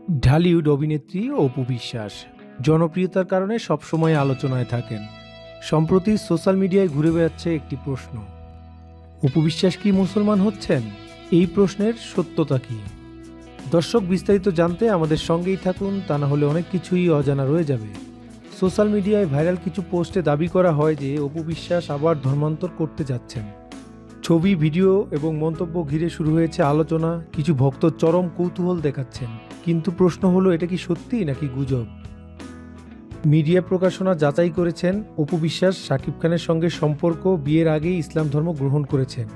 ঢালিউড অভিনেত্রী অপু বিশ্বাস জনপ্রিয়তার কারণে সবসময় আলোচনায় থাকেন। সম্প্রতি সোশ্যাল মিডিয়ায় ঘুরে বেড়াচ্ছে একটি প্রশ্ন, অপু বিশ্বাস কি মুসলমান হচ্ছেন? এই প্রশ্নের সত্যতা কি? দর্শক, বিস্তারিত জানতে আমাদের সঙ্গেই থাকুন, তা না হলে অনেক কিছুই অজানা রয়ে যাবে। সোশ্যাল মিডিয়ায় ভাইরাল কিছু পোস্টে দাবি করা হয় যে অপু বিশ্বাস আবার ধর্মান্তর করতে যাচ্ছেন। ছবি, ভিডিও এবং মন্তব্য ঘিরে শুরু হয়েছে আলোচনা। কিছু ভক্ত চরম কৌতূহল দেখাচ্ছেন, কিন্তু প্রশ্ন হলো, এটা কি সত্যি নাকি গুজব? মিডিয়া প্রকাশনা যাচাই করেছেন অপু বিশ্বাস শাকিব খানের সঙ্গে সম্পর্ক, বিয়ের আগেই ইসলাম ধর্ম গ্রহণ করেছেন।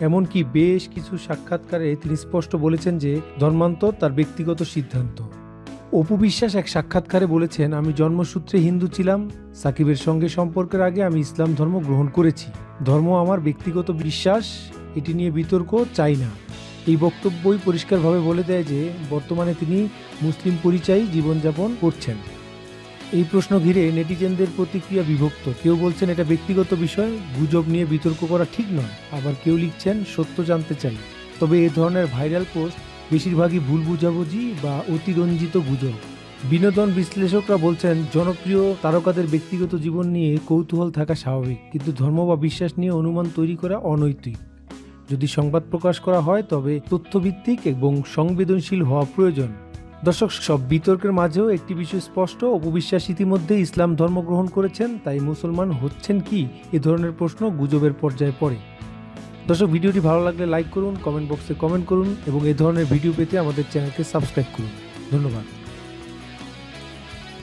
এমনকি বেশ কিছু সাক্ষাৎকারে তিনি স্পষ্ট বলেছেন যে ধর্মান্তর তার ব্যক্তিগত সিদ্ধান্ত। অপু বিশ্বাস এক সাক্ষাৎকারে বলেছেন, আমি জন্মসূত্রে হিন্দু ছিলাম, সাকিবের সঙ্গে সম্পর্কের আগে আমি ইসলাম ধর্ম গ্রহণ করেছি। ধর্ম আমার ব্যক্তিগত বিশ্বাস, এটি নিয়ে বিতর্ক চাই না। এই বক্তব্যই পরিষ্কারভাবে বলে দেয় যে বর্তমানে তিনি মুসলিম পরিচয়ী জীবনযাপন করছেন। এই প্রশ্ন ঘিরে নেটিজেনদের প্রতিক্রিয়া বিভক্ত। কেউ বলছেন এটা ব্যক্তিগত বিষয়, গুজব নিয়ে বিতর্ক করা ঠিক নয়। আবার কেউ লিখছেন সত্য জানতে চাই। তবে এ ধরনের ভাইরাল পোস্ট বেশিরভাগই ভুল বুঝাবুঝি বা অতিরঞ্জিত গুজব। বিনোদন বিশ্লেষকরা বলছেন জনপ্রিয় তারকাদের ব্যক্তিগত জীবন নিয়ে কৌতূহল থাকা স্বাভাবিক, কিন্তু ধর্ম বা বিশ্বাস নিয়ে অনুমান তৈরি করা অনৈতিক। যদি সংবাদ প্রকাশ করা হয় তবে তথ্যভিত্তিক এবং সংবেদনশীল হওয়া প্রয়োজন। দর্শক, সব বিতর্কের মাঝেও একটি বিষয় স্পষ্ট, অপু বিশ্বাস ইতিমধ্যে ইসলাম ধর্ম গ্রহণ করেছেন, তাই মুসলমান হচ্ছেন কি? এ ধরনের প্রশ্ন গুজবের পর্যায়ে পড়ে। দর্শক, ভিডিওটি ভালো লাগলে লাইক করুন, কমেন্ট বক্সে কমেন্ট করুন এবং এ ধরনের ভিডিও পেতে আমাদের চ্যানেলকে সাবস্ক্রাইব করুন। ধন্যবাদ।